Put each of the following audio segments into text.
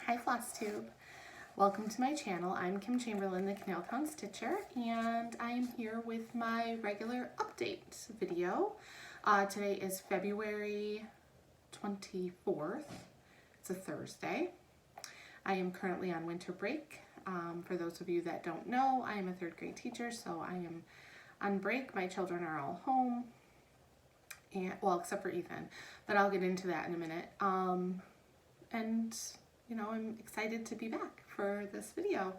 Hi Flosstube. Welcome to my channel. I'm Kim Chamberlain, the Canal Town Stitcher, and I am here with my regular update video. Today is February 24th. It's a Thursday. I am currently on winter break. For those of you that don't know, I am a third grade teacher, so I am on break. My children are all home, and well, except for Ethan, but I'll get into that in a minute. And you know, I'm excited to be back for this video.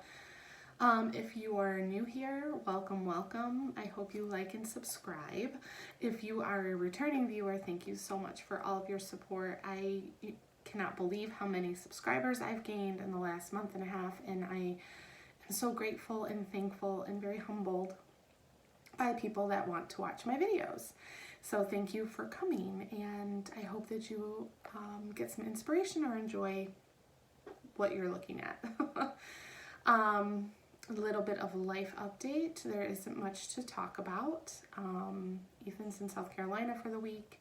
If you are new here, welcome, welcome. I hope you like and subscribe. If you are a returning viewer, thank you so much for all of your support. I cannot believe how many subscribers I've gained in the last month and a half, and I am so grateful and thankful and very humbled by people that want to watch my videos. So thank you for coming, and I hope that you get some inspiration or enjoy what you're looking at. A little bit of a life update. There isn't much to talk about. Ethan's in South Carolina for the week,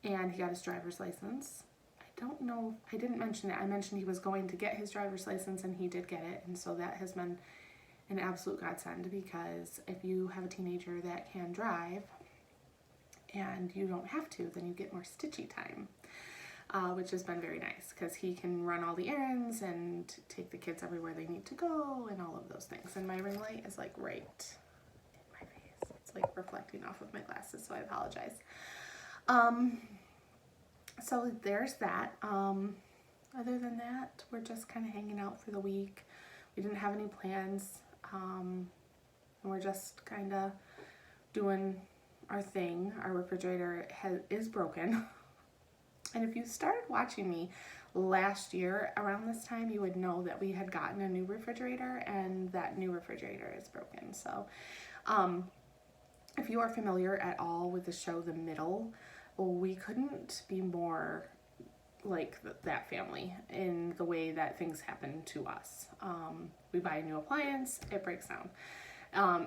and he got his driver's license. I don't know, I didn't mention it. I mentioned he was going to get his driver's license, and he did get it, and so that has been an absolute godsend, because if you have a teenager that can drive and you don't have to, then you get more Stitchy time. Which has been very nice, because he can run all the errands and take the kids everywhere they need to go and all of those things. And my ring light is like right in my face. It's like reflecting off of my glasses, so I apologize. So there's that. Other than that, we're just kind of hanging out for the week. We didn't have any plans. And we're just kind of doing our thing. Our refrigerator is broken. And if you started watching me last year around this time, you would know that we had gotten a new refrigerator, and that new refrigerator is broken. So if you are familiar at all with the show The Middle, we couldn't be more like that family in the way that things happen to us. We buy a new appliance, it breaks down.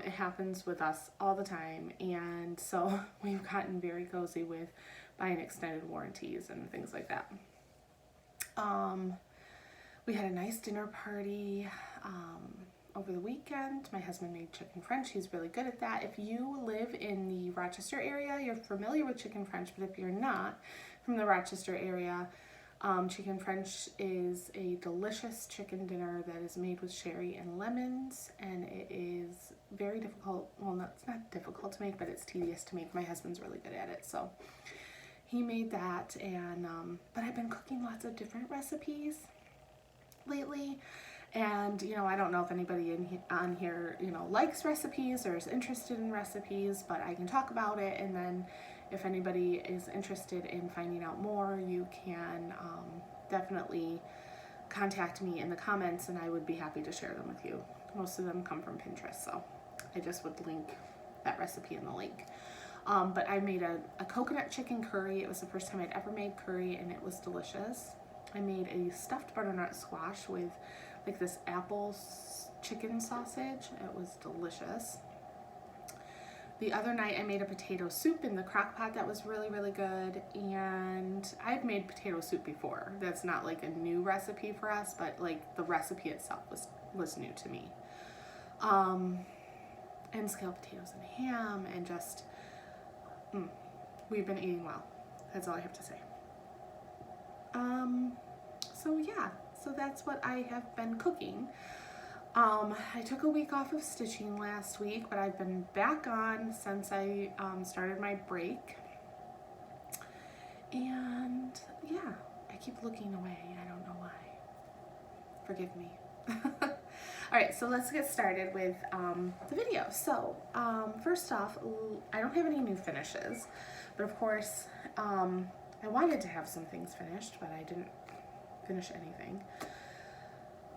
It happens with us all the time, and so we've gotten very cozy with buying extended warranties and things like that. We had a nice dinner party over the weekend. My husband made chicken French. He's really good at that. If you live in the Rochester area, you're familiar with chicken French, but if you're not from the Rochester area, chicken French is a delicious chicken dinner that is made with sherry and lemons, and it is very difficult. Well, no, it's not difficult to make, but it's tedious to make. My husband's really good at it, so he made that. And but I've been cooking lots of different recipes lately, and you know, I don't know if anybody on here, you know, likes recipes or is interested in recipes, but I can talk about it, and then if anybody is interested in finding out more, you can definitely contact me in the comments, and I would be happy to share them with you. Most of them come from Pinterest, so I just would link that recipe in the link. But I made a coconut chicken curry. It was the first time I'd ever made curry, and it was delicious. I made a stuffed butternut squash with like this apple chicken sausage. It was delicious. The other night I made a potato soup in the crock pot that was really, really good, and I've made potato soup before. That's not like a new recipe for us, but like the recipe itself was new to me. And scalloped potatoes and ham, and just, we've been eating well. That's all I have to say. So yeah, so that's what I have been cooking. I took a week off of stitching last week, but I've been back on since I started my break. And yeah, I keep looking away. I don't know why. Forgive me. Alright, so let's get started with the video. So first off, I don't have any new finishes, but of course I wanted to have some things finished, but I didn't finish anything.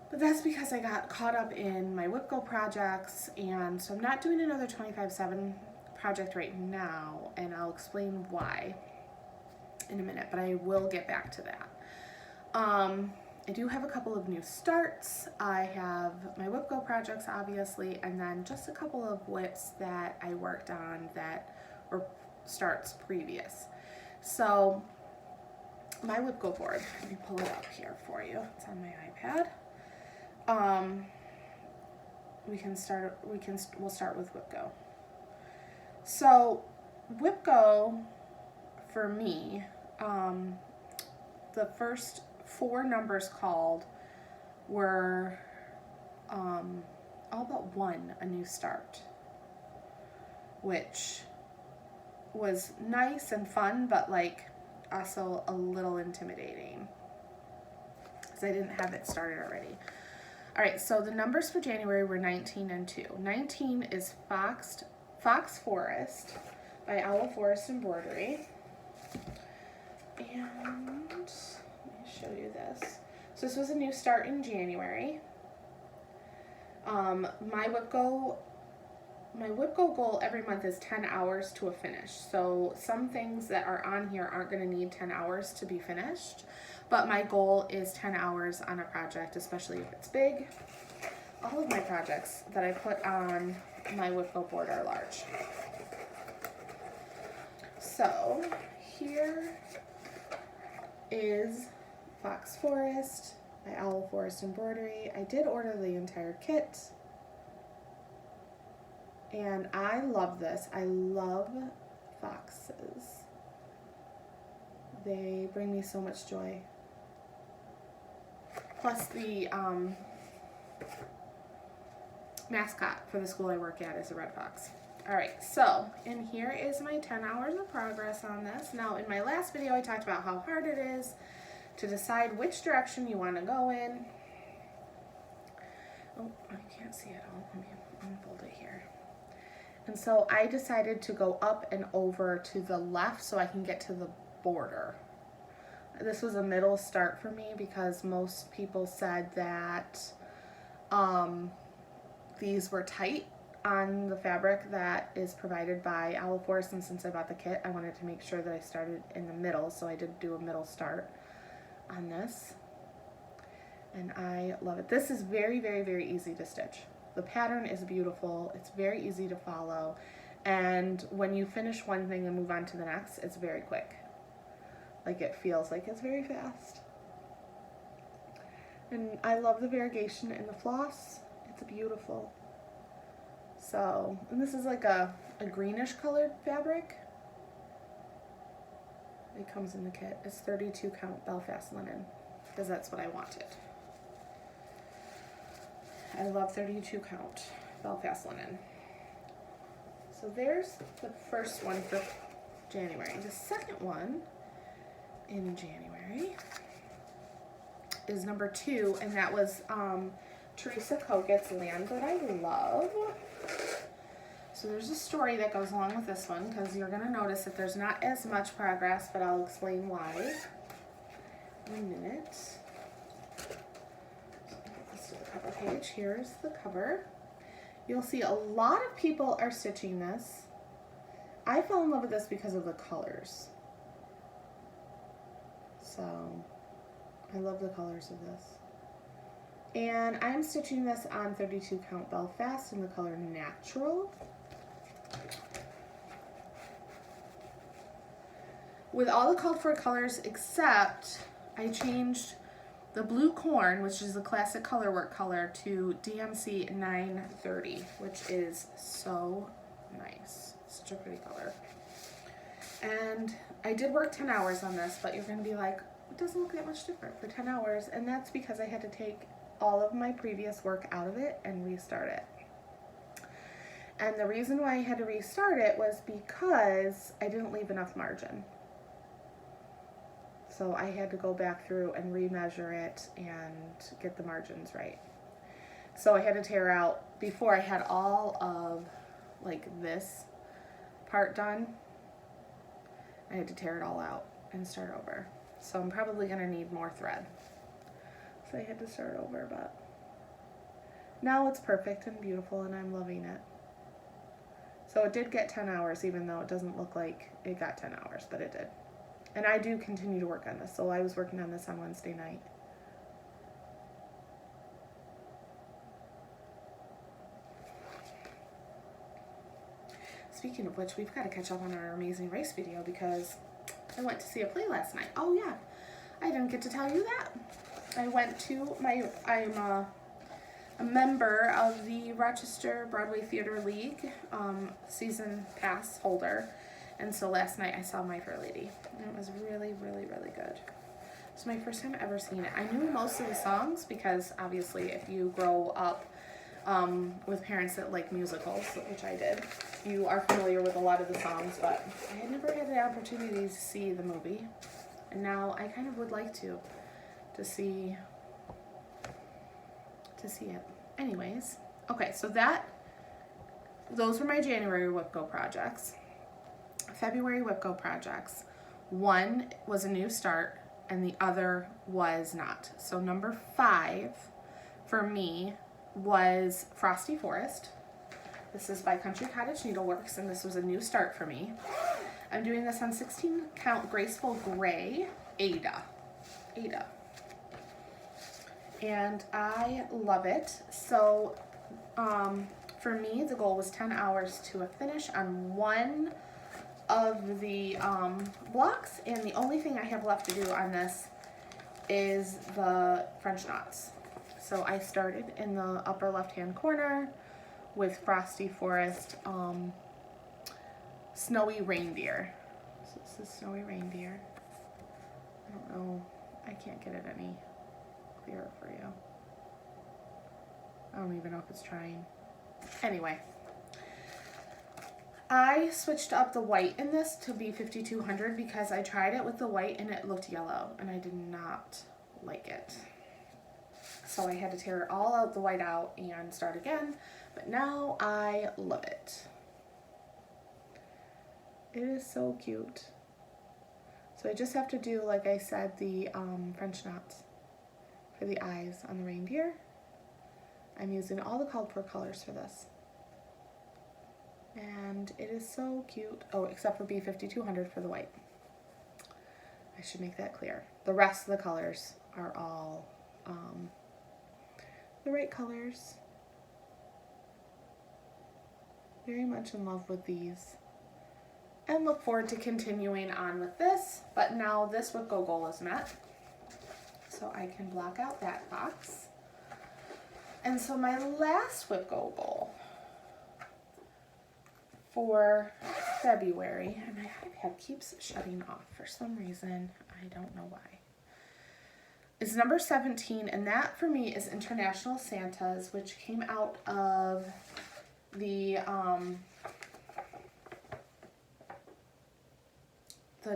But that's because I got caught up in my WIPGO projects, and so I'm not doing another 25/7 project right now, and I'll explain why in a minute, but I will get back to that. I do have a couple of new starts. I have my WIPGO projects, obviously, and then just a couple of WIPs that I worked on that were starts previous. So my WIPGO board. Let me pull it up here for you. It's on my iPad. We'll start with WIPGO. So WIPGO for me, the first 4 numbers called were all but one a new start, which was nice and fun, but like also a little intimidating because I didn't have it started already. All right, so the numbers for January were 19 and 2. 19 is Fox Forest by Owl Forest Embroidery. And let me show you this. So this was a new start in January. My WIPGO goal every month is 10 hours to a finish. So some things that are on here aren't going to need 10 hours to be finished, but my goal is 10 hours on a project, especially if it's big. All of my projects that I put on my WIPGO board are large. So here is Fox Forest by Owl Forest Embroidery. I did order the entire kit, and I love this. I love foxes. They bring me so much joy. Plus the mascot for the school I work at is a red fox. Alright, so, and here is my 10 hours of progress on this. Now, in my last video, I talked about how hard it is to decide which direction you want to go in. Oh, I can't see it all. Let me unfold it here. And so I decided to go up and over to the left so I can get to the border. This was a middle start for me because most people said that these were tight on the fabric that is provided by Owl Forest, and since I bought the kit, I wanted to make sure that I started in the middle, so I did do a middle start on this, and I love it. This is very, very, very easy to stitch. The pattern is beautiful, it's very easy to follow, and when you finish one thing and move on to the next, it's very quick. Like, it feels like it's very fast. And I love the variegation in the floss. It's beautiful. So, and this is like a greenish colored fabric. It comes in the kit. It's 32 count Belfast linen because that's what I wanted. I love 32 count Belfast linen. So there's the first one for January. The second one in January is number 2, and that was Teresa Koget's Land That I Love. So there's a story that goes along with this one because you're going to notice that there's not as much progress, but I'll explain why in a minute. Let's do the cover page. Here's the cover. You'll see a lot of people are stitching this. I fell in love with this because of the colors. So I love the colors of this. And I'm stitching this on 32 count Belfast in the color Natural. With all the called for colors except I changed the blue corn, which is the classic color work color, to DMC 930, which is so nice. Such a pretty color. And I did work 10 hours on this, but you're going to be like, it doesn't look that much different for 10 hours. And that's because I had to take all of my previous work out of it and restart it. And the reason why I had to restart it was because I didn't leave enough margin. So I had to go back through and remeasure it and get the margins right. So I had to tear out, before I had all of like this part done, I had to tear it all out and start over. So I'm probably going to need more thread. So I had to start over, but now it's perfect and beautiful and I'm loving it. So it did get 10 hours, even though it doesn't look like it got 10 hours, but it did. And I do continue to work on this. So I was working on this on Wednesday night. Speaking of which, we've got to catch up on our Amazing Race video because I went to see a play last night. Oh yeah, I didn't get to tell you that. I went to I'm a member of the Rochester Broadway Theater League, season pass holder. And so last night I saw My Fair Lady. And it was really, really, really good. It's my first time ever seeing it. I knew most of the songs because obviously if you grow up with parents that like musicals, which I did, you are familiar with a lot of the songs, but I had never had the opportunity to see the movie. And now I kind of would like to see it. Anyways, okay, so those were my January WIPGO projects. February WIPGO projects. One was a new start and the other was not. So number 5 for me was Frosty Forest. This is by Country Cottage Needleworks, and this was a new start for me. I'm doing this on 16 count Graceful Gray Ada. And I love it. So for me, the goal was 10 hours to a finish on one of the blocks, and the only thing I have left to do on this is the French knots. So I started in the upper left hand corner with Frosty Forest Snowy Reindeer. So this is Snowy Reindeer. I don't know, I can't get it any clearer for you. I don't even know if it's trying. Anyway, I switched up the white in this to be 5200 because I tried it with the white and it looked yellow and I did not like it. So I had to tear all out the white out and start again, but now I love it. It is so cute. So I just have to do, like I said, the French knots for the eyes on the reindeer. I'm using all the called for colors for this. And it is so cute. Oh, except for B5200 for the white. I should make that clear. The rest of the colors are all the right colors. Very much in love with these. And look forward to continuing on with this. But now this WIPGO goal is met. So I can block out that box. And so my last WIPGO goal for February, and my iPad keeps shutting off for some reason, I don't know why, is number 17, and that for me is International Santas, which came out of the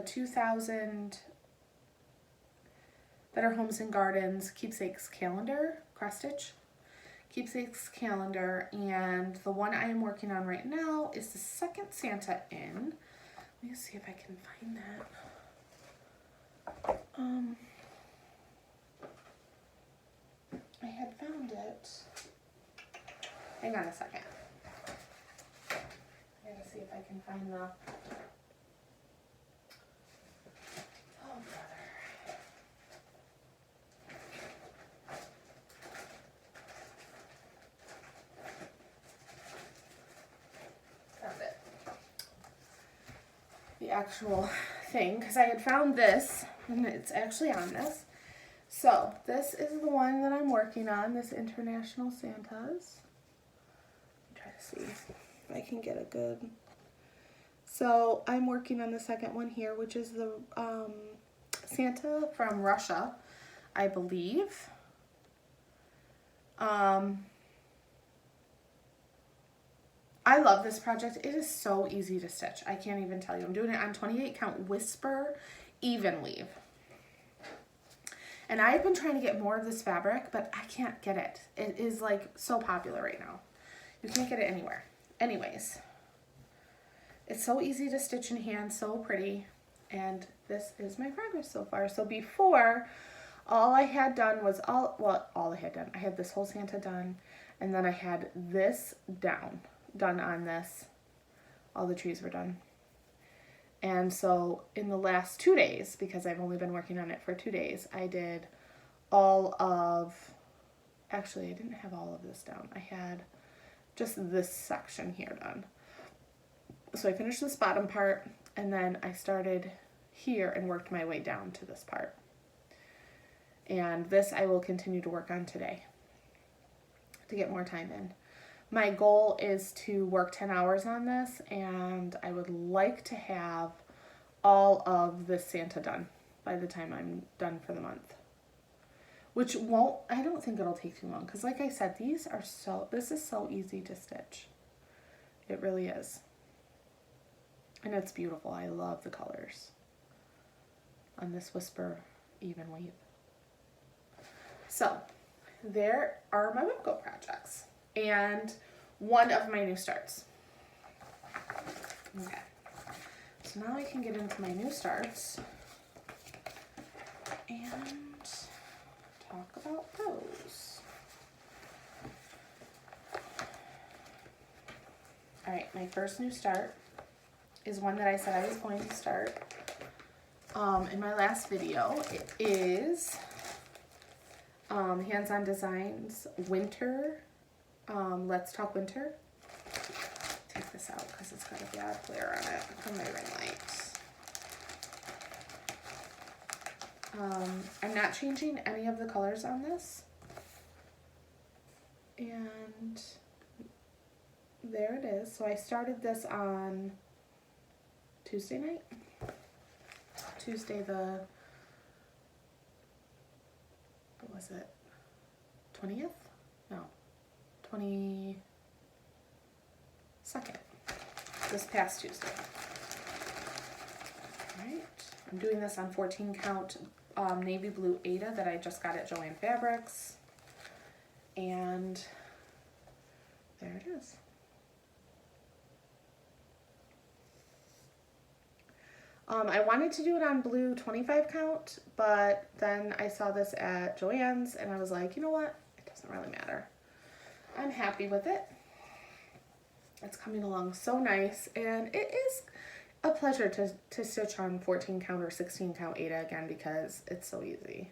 2000 Better Homes and Gardens Keepsakes Calendar, cross stitch Keepsakes Calendar, and the one I am working on right now is the second Santa in. Let me see if I can find that. I had found it. Hang on a second. I gotta see if I can find the... Oh, brother. Found it. The actual thing, because I had found this, and it's actually on this. So, this is the one that I'm working on, this International Santas. Try to see if I can get a good... So, I'm working on the second one here, which is the Santa from Russia, I believe. I love this project. It is so easy to stitch. I can't even tell you. I'm doing it on 28 count Whisper Even Weave. And I've been trying to get more of this fabric, but I can't get it. It is like so popular right now. You can't get it anywhere. Anyways, it's so easy to stitch in hand, so pretty. And this is my progress so far. So before, all I had done was all I had done. I had this whole Santa done, and then I had this done on this. All the trees were done. And so in the last 2 days, because I've only been working on it for 2 days, I did all of, actually I didn't have all of this down. I had just this section here done. So I finished this bottom part, and then I started here and worked my way down to this part. And this I will continue to work on today to get more time in. My goal is to work 10 hours on this, and I would like to have all of this Santa done by the time I'm done for the month. Which won't, I don't think it'll take too long, because like I said, this is so easy to stitch. It really is. And it's beautiful. I love the colors on this Whisper Even Weave. So, there are my WIPGO projects and one of my new starts. Okay, so now I can get into my new starts and talk about those. All right, my first new start is one that I said I was going to start in my last video. It is Hands-On Designs Winter. Let's Talk Winter. Take this out because it's got a bad glare on it from my ring light. I'm not changing any of the colors on this. And there it is. So I started this on Tuesday night. Tuesday the, what was it? 20th? No. 22nd. This past Tuesday. Alright. I'm doing this on 14 count navy blue Aida that I just got at Joann Fabrics. And there it is. I wanted to do it on blue 25 count, but then I saw this at Joann's and I was like, you know what? It doesn't really matter. I'm happy with it. It's coming along so nice, and it is a pleasure to stitch on 14 count or 16 count Aida again because it's so easy.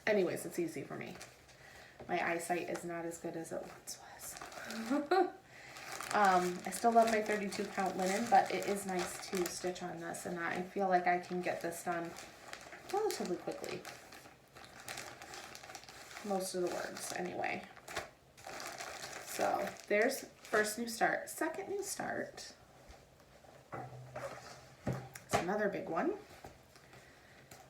Anyways, it's easy for me. My eyesight is not as good as it once was. I still love my 32 count linen, but it is nice to stitch on this, and I feel like I can get this done relatively quickly. Most of the words, anyway. So, there's first new start. Second new start. It's another big one,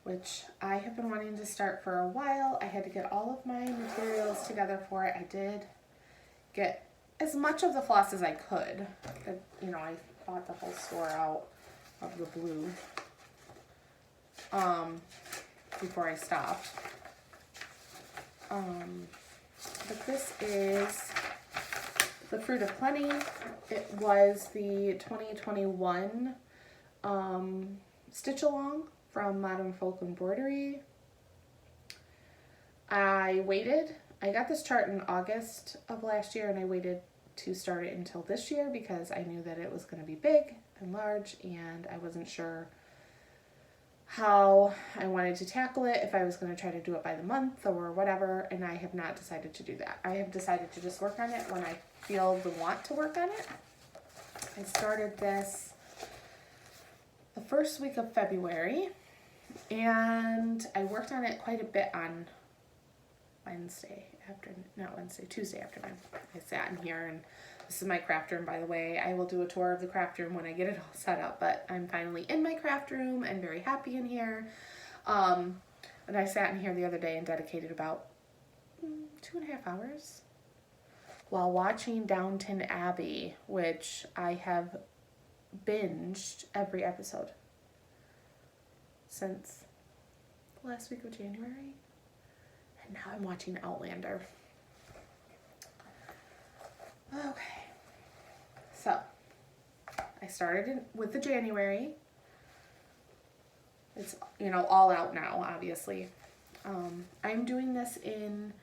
which I have been wanting to start for a while. I had to get all of my materials together for it. I did get as much of the floss as I could. You know, I bought the whole store out of the blue before I stopped. But this is the Fruit of Plenty. It was the 2021 Stitch Along from Modern Folk Embroidery. I waited. I got this chart in August of last year, and I waited to start it until this year because I knew that it was going to be big and large, and I wasn't sure how I wanted to tackle it, if I was going to try to do it by the month or whatever, and I have not decided to do that. I have decided to just work on it when I feel the want to work on it. I started this the first week of February, and I worked on it quite a bit on Tuesday afternoon. I sat in here, and this is my craft room, by the way. I will do a tour of the craft room when I get it all set up, but I'm finally in my craft room and very happy in here. And I sat in here the other day and dedicated about 2.5 hours while watching Downton Abbey, which I have binged every episode since the last week of January. And now I'm watching Outlander. Okay, so I started with the January. It's, you know, all out now, obviously. I'm doing this in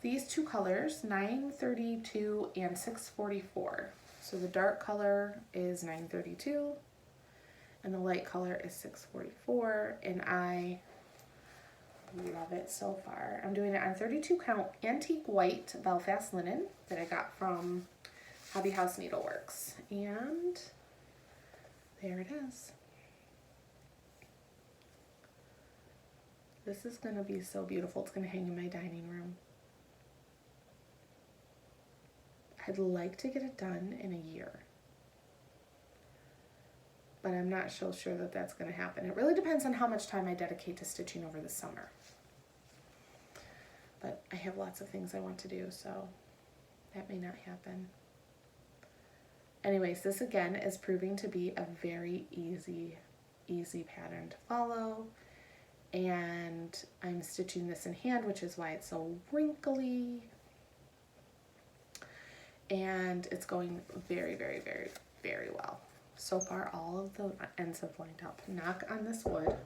these two colors, 932 and 644. So the dark color is 932 and the light color is 644, and I love it so far. I'm doing it on 32 count antique white Belfast linen that I got from Hobby House Needleworks, and there it is. This is going to be so beautiful. It's going to hang in my dining room. I'd like to get it done in a year, but I'm not so sure that that's going to happen. It really depends on how much time I dedicate to stitching over the summer. But I have lots of things I want to do, so that may not happen. Anyways, this again is proving to be a very easy pattern to follow. And I'm stitching this in hand, which is why it's so wrinkly. And it's going very, very, very, very well. So far, all of the ends have lined up. Knock on this wood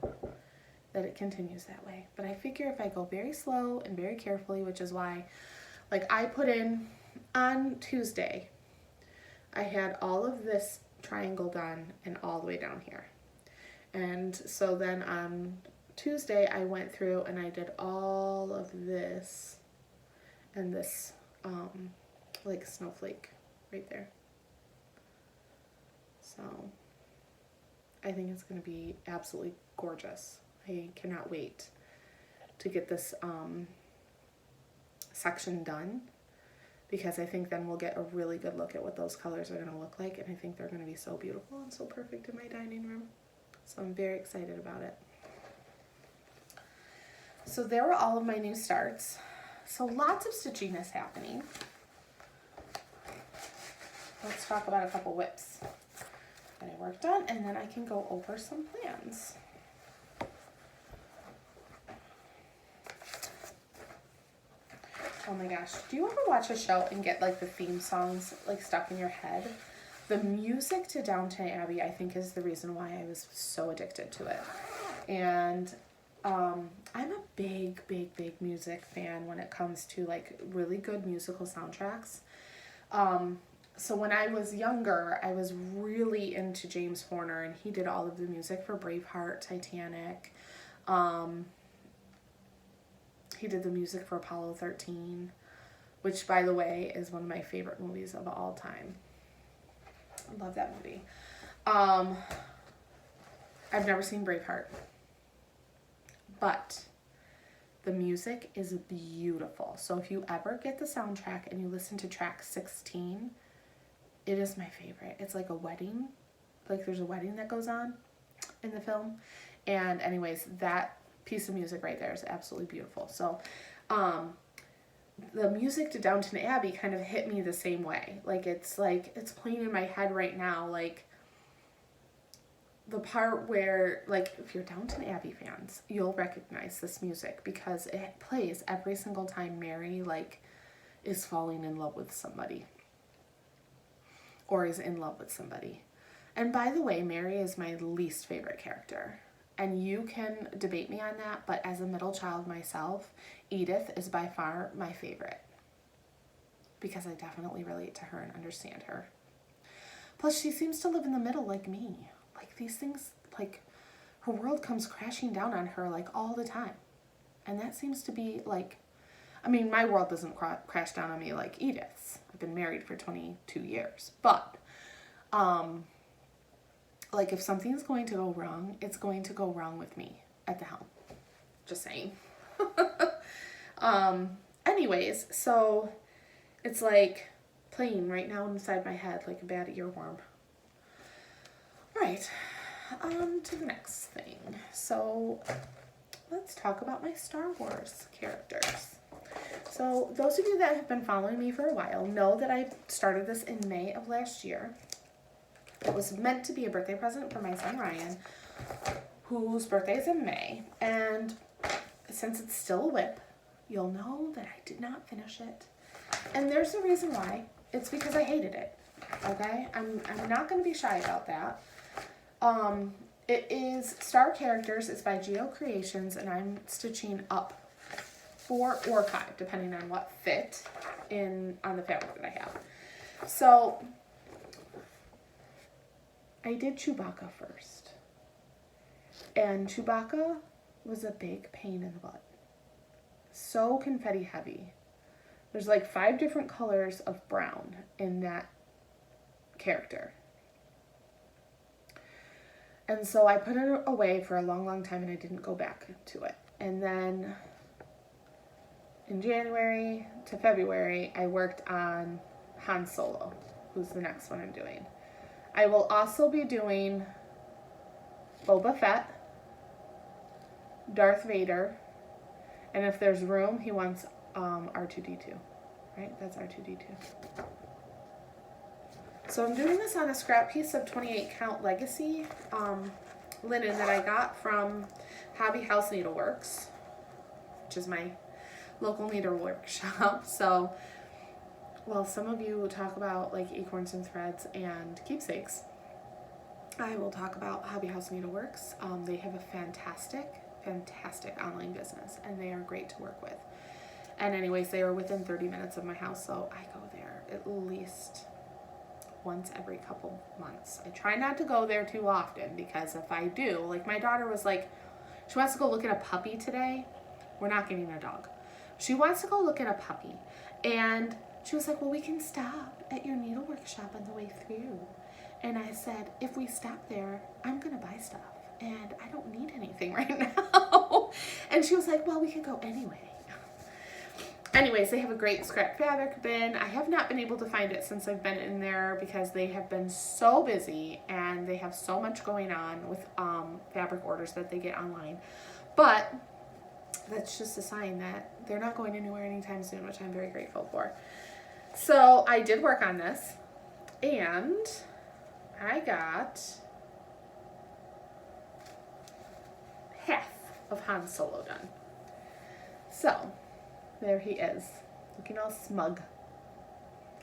that it continues that way. But I figure if I go very slow and very carefully, which is why, like, I put in on Tuesday, I had all of this triangle done and all the way down here. And so then on Tuesday, I went through and I did all of this and this, like snowflake right there. So I think it's going to be absolutely gorgeous. I cannot wait to get this section done, because I think then we'll get a really good look at what those colors are going to look like, and I think they're going to be so beautiful and so perfect in my dining room. So I'm very excited about it. So there were all of my new starts. So lots of stitchiness happening. Let's talk about a couple whips that I worked on, and then I can go over some plans. Oh my gosh, do you ever watch a show and get like the theme songs like stuck in your head? The music to Downton Abbey, I think, is the reason why I was so addicted to it. And I'm a big music fan when it comes to like really good musical soundtracks. So when I was younger, I was really into James Horner, and he did all of the music for Braveheart, Titanic. He did the music for Apollo 13, which, by the way, is one of my favorite movies of all time. I love that movie. I've never seen Braveheart, but the music is beautiful. So if you ever get the soundtrack and you listen to track 16, it is my favorite. It's like a wedding. Like there's a wedding that goes on in the film. And anyways, that piece of music right there is absolutely beautiful. So the music to Downton Abbey kind of hit me the same way. Like it's playing in my head right now. Like the part where, like, if you're Downton Abbey fans, you'll recognize this music because it plays every single time Mary like is falling in love with somebody or is in love with somebody. And by the way, Mary is my least favorite character. And you can debate me on that, but as a middle child myself, Edith is by far my favorite, because I definitely relate to her and understand her. Plus, she seems to live in the middle like me. Like these things, like her world comes crashing down on her like all the time. And that seems to be like, I mean, my world doesn't crash down on me like Edith's. I've been married for 22 years, but like if something's going to go wrong, it's going to go wrong with me at the helm. Just saying. Anyways, so it's like playing right now inside my head like a bad earworm. All right, to the next thing. So let's talk about my Star Wars characters. So those of you that have been following me for a while know that I started this in May of last year. It was meant to be a birthday present for my son Ryan, whose birthday is in May. And since it's still a WIP, you'll know that I did not finish it. And there's a reason why. It's because I hated it. Okay? I'm not going to be shy about that. It is Star Characters. It's by Geo Creations, and I'm stitching up 4 or 5, depending on what fit on the fabric that I have. So I did Chewbacca first. And Chewbacca was a big pain in the butt. So confetti heavy. There's like 5 different colors of brown in that character. And so I put it away for a long time and I didn't go back to it. And then in January to February, I worked on Han Solo, who's the next one I'm doing. I will also be doing Boba Fett, Darth Vader, and if there's room, he wants R2-D2, right? That's R2-D2. So I'm doing this on a scrap piece of 28 count Legacy linen that I got from Hobby House Needleworks, which is my local needlework shop. So, well, some of you talk about like acorns and threads and keepsakes. I will talk about Hobby House Needleworks. They have a fantastic online business, and they are great to work with. And anyways, they are within 30 minutes of my house, so I go there at least once every couple months. I try not to go there too often, because if I do, like my daughter was like, she wants to go look at a puppy today. We're not getting a dog. She wants to go look at a puppy. And she was like, well, we can stop at your needlework shop on the way through. And I said, if we stop there, I'm going to buy stuff. And I don't need anything right now. And she was like, well, we could go anyway. Anyways, they have a great scrap fabric bin. I have not been able to find it since I've been in there because they have been so busy and they have so much going on with fabric orders that they get online. But that's just a sign that they're not going anywhere anytime soon, which I'm very grateful for. So I did work on this, and I got half of Han Solo done. So there he is, looking all smug.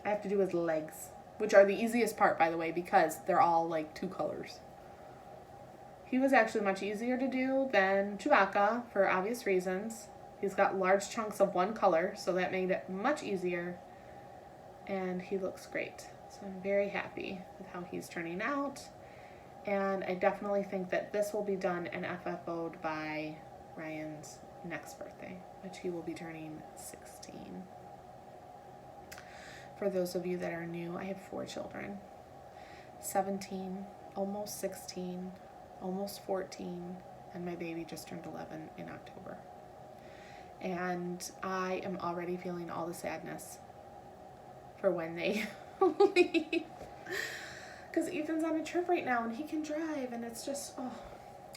I have to do his legs, which are the easiest part, by the way, because they're all like 2 colors. He was actually much easier to do than Chewbacca for obvious reasons. He's got large chunks of one color, so that made it much easier. And he looks great. So I'm very happy with how he's turning out. And I definitely think that this will be done and FFO'd by Ryan's next birthday, which he will be turning 16. For those of you that are new, I have 4 children. 17, almost 16, almost 14, and my baby just turned 11 in October. And I am already feeling all the sadness for when they leave. Because Ethan's on a trip right now and he can drive, and it's just, oh,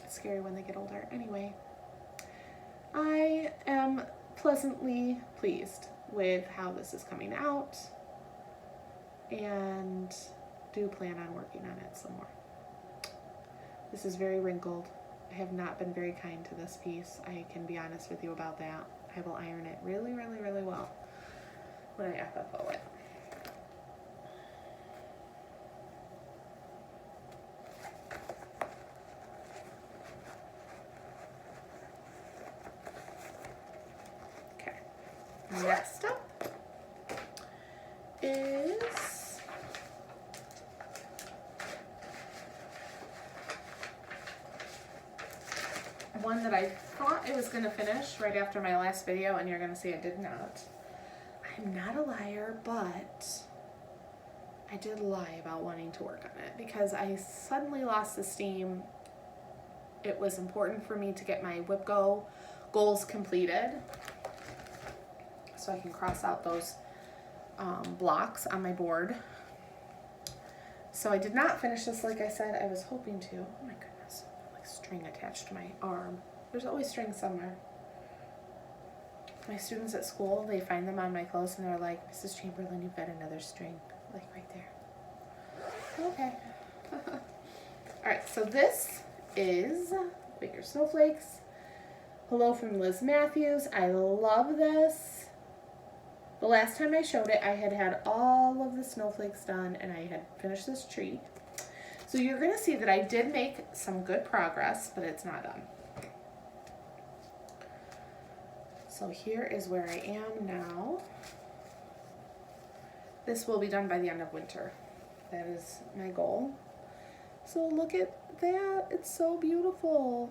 it's scary when they get older. Anyway, I am pleasantly pleased with how this is coming out and do plan on working on it some more. This is very wrinkled. I have not been very kind to this piece. I can be honest with you about that. I will iron it really, really, really well when I FFO it. Okay. Next up is one that I thought I was going to finish right after my last video, and you're going to see I did not. I'm not a liar, but I did lie about wanting to work on it because I suddenly lost the steam. It was important for me to get my WIPGO goals completed so I can cross out those blocks on my board. So I did not finish this like I said I was hoping to. Oh my goodness, like string attached to my arm. There's always string somewhere. My students at school, they find them on my clothes and they're like, Mrs. Chamberlain, you've got another string. Like right there. Okay. Alright, so this is Bigger Snowflakes. Hello from Liz Matthews. I love this. The last time I showed it, I had all of the snowflakes done and I had finished this tree. So you're going to see that I did make some good progress, but it's not done. So here is where I am now. This will be done by the end of winter. That is my goal. So look at that. It's so beautiful.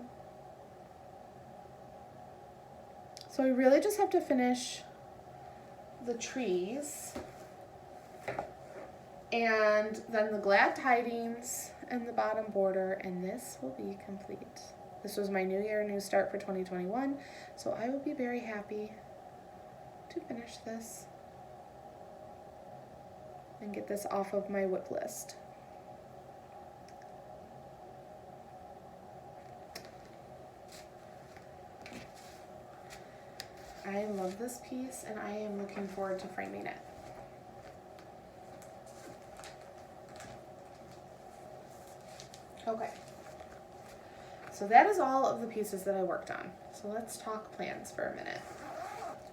So I really just have to finish the trees and then the glad tidings and the bottom border, and this will be complete. This was my new year, new start for 2021. So I will be very happy to finish this and get this off of my WIP list. I love this piece and I am looking forward to framing it. Okay, so that is all of the pieces that I worked on. So let's talk plans for a minute.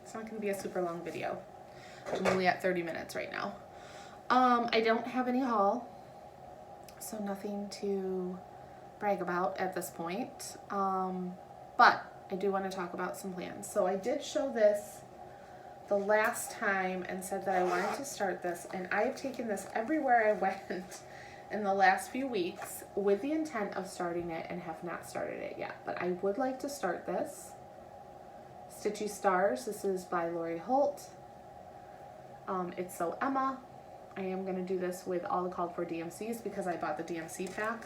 It's not going to be a super long video. I'm only at 30 minutes right now. I don't have any haul, so nothing to brag about at this point. But I do want to talk about some plans. So I did show this the last time and said that I wanted to start this, and I have taken this everywhere I went in the last few weeks with the intent of starting it and have not started it yet. But I would like to start this. Stitchy Stars, this is by Lori Holt. It's So Emma. I am going to do this with all the called for DMCs because I bought the DMC pack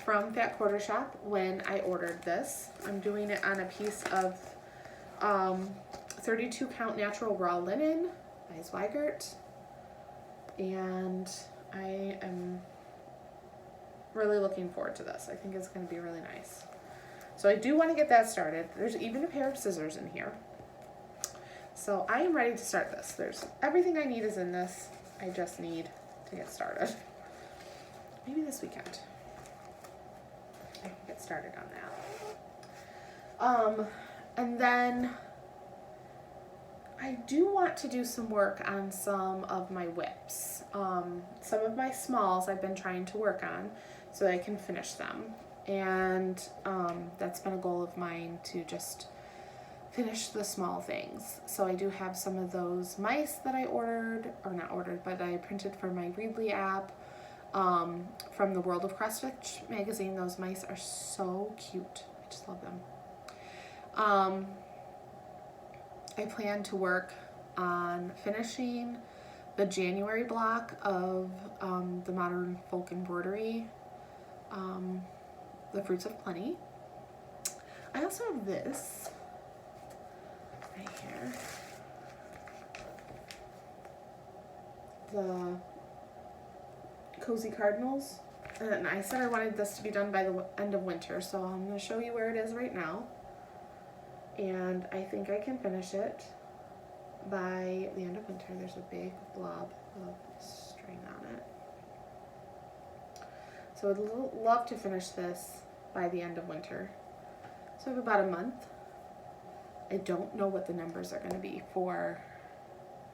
from Fat Quarter Shop when I ordered this. I'm doing it on a piece of 32 count natural raw linen by Zweigert, and I am really looking forward to this. I think it's going to be really nice. So I do want to get that started. There's even a pair of scissors in here. So I am ready to start this. There's everything I need is in this. I just need to get started. Maybe this weekend I can get started on that. And then I do want to do some work on some of my WIPs. Some of my smalls I've been trying to work on so that I can finish them. And that's been a goal of mine, to just finish the small things. So I do have some of those mice that I ordered, or not ordered, but I printed for my Readly app from the World of Cross Stitch magazine. Those mice are so cute. I just love them. I plan to work on finishing the January block of the Modern Folk Embroidery, the Fruits of Plenty. I also have this right here, the Cozy Cardinals, and I said I wanted this to be done by the end of winter, so I'm going to show you where it is right now, and I think I can finish it by the end of winter. There's a big blob of string on it, so I'd love to finish this by the end of winter. So I have about a month. I don't know what the numbers are going to be for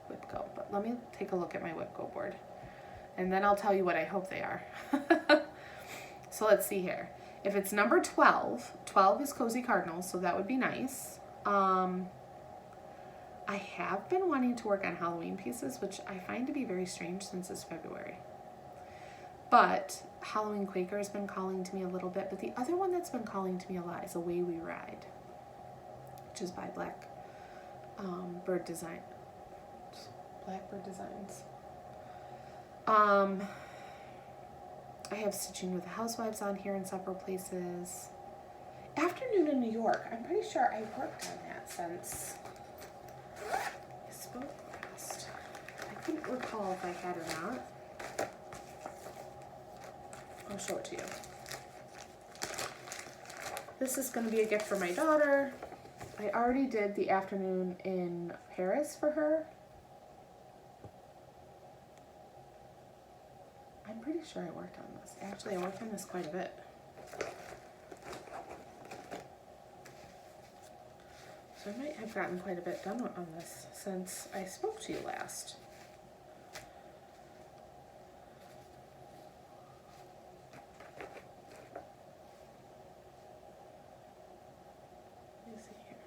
WIPGO, but let me take a look at my WIPGO board, and then I'll tell you what I hope they are. So let's see here. If it's number 12, 12 is Cozy Cardinals, so that would be nice. I have been wanting to work on Halloween pieces, which I find to be very strange since it's February. But Halloween Quaker has been calling to me a little bit, but the other one that's been calling to me a lot is Away We Ride, which is by Blackbird Designs. I have Stitching with the Housewives on here in several places. Afternoon in New York, I'm pretty sure I worked on that since I spoke last. I couldn't recall if I had or not. I'll show it to you. This is going to be a gift for my daughter. I already did the afternoon in Paris for her. I'm pretty sure I worked on this. Actually, I worked on this quite a bit. So I might have gotten quite a bit done on this since I spoke to you last. Let me see here.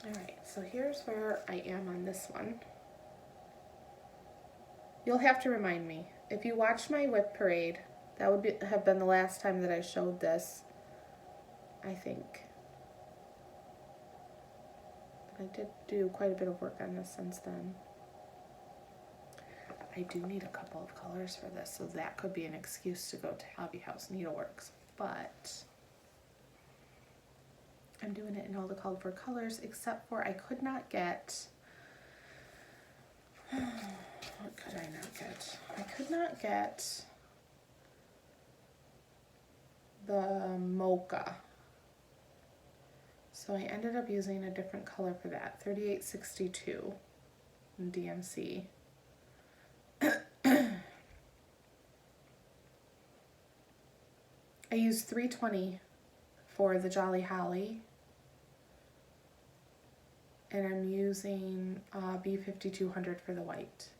Alright, so here's where I am on this one. You'll have to remind me. If you watched my WIP parade, that would have been the last time that I showed this, I think. But I did do quite a bit of work on this since then. I do need a couple of colors for this, so that could be an excuse to go to Hobby House Needleworks. but I'm doing it in all the called for colors, except for I could not get, what could I not get? I could not get the mocha. So I ended up using a different color for that, 3862 in DMC. I used 320 for the Jolly Holly, and I'm using B5200 for the white.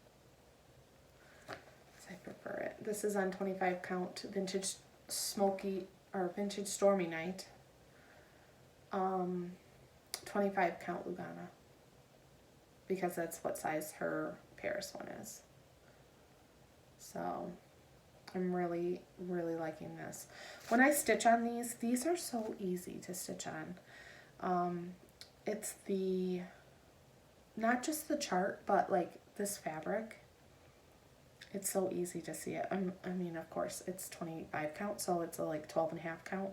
I prefer it. This is on 25 count vintage smoky or vintage stormy night. 25 count Lugana, because that's what size her Paris one is. So I'm really liking this. When I stitch on these are so easy to stitch on. It's the, not just the chart, but like this fabric. It's so easy to see it. I mean, of course, it's 25 count, so it's a like 12.5 count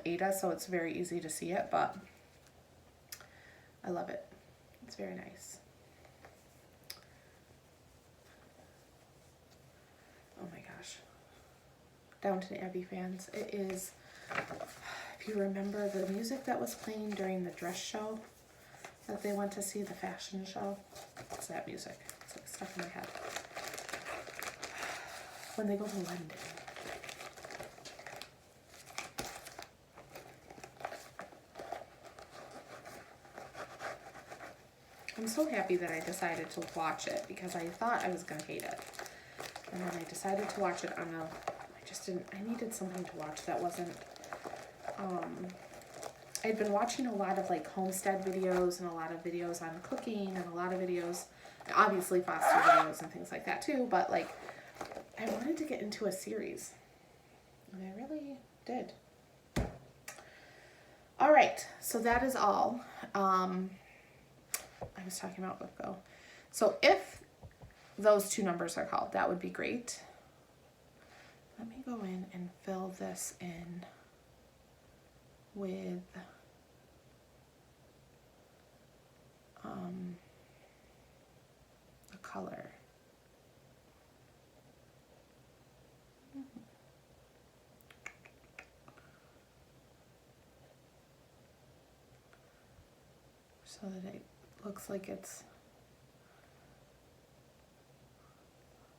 Ada, so it's very easy to see it, but I love it. It's very nice. Oh my gosh. Downton Abbey fans, it is, if you remember the music that was playing during the dress show that they went to see, the fashion show, it's that music. It's like stuck in my head. When they go to London. I'm so happy that I decided to watch it, because I thought I was going to hate it. And then I decided to watch it on a, I needed something to watch that wasn't, I'd been watching a lot of like homestead videos and a lot of videos on cooking and a lot of videos, obviously Flosstube videos and things like that too, but like I wanted to get into a series, and I really did. All right, so that is all. I was talking about WIPGO. So if those two numbers are called, that would be great. Let me go in and fill this in with a color. So that it looks like it's,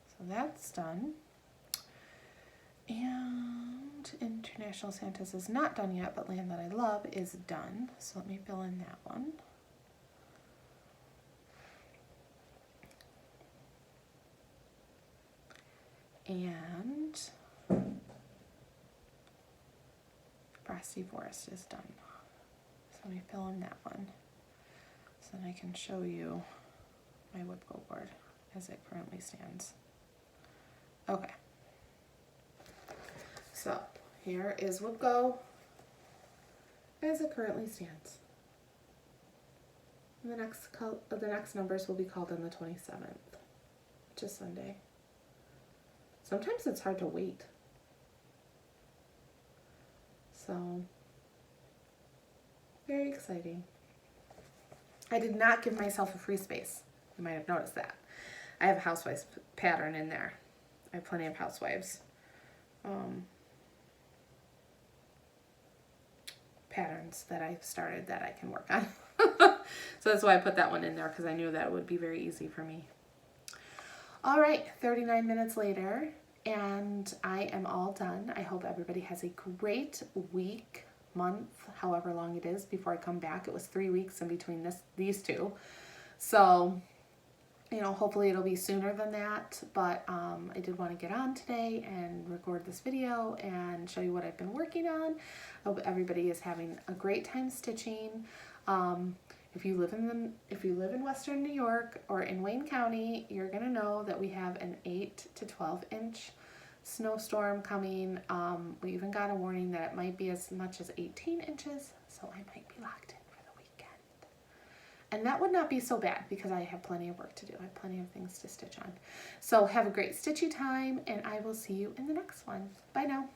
so that's done. And International Santas is not done yet, but Land That I Love is done. So let me fill in that one. And Frosty Forest is done. So let me fill in that one, so then I can show you my WIPGO board as it currently stands. Okay. So here is WIPGO as it currently stands. And the next numbers will be called on the 27th, which is Sunday. Sometimes it's hard to wait. So, very exciting. I did not give myself a free space. You might have noticed that. I have a housewives pattern in there. I have plenty of housewives patterns that I've started that I can work on. So that's why I put that one in there, because I knew that it would be very easy for me. All right, 39 minutes later, and I am all done. I hope everybody has a great week, month, however long it is before I come back. It was 3 weeks in between these two. So, you know, hopefully it'll be sooner than that, but I did want to get on today and record this video and show you what I've been working on. I hope everybody is having a great time stitching. If you live in Western New York or in Wayne County, you're gonna know that we have an 8 to 12 inch snowstorm coming. We even got a warning that it might be as much as 18 inches, so I might be locked in for the weekend. And that would not be so bad, because I have plenty of work to do. I have plenty of things to stitch on. So have a great stitchy time, and I will see you in the next one. Bye now.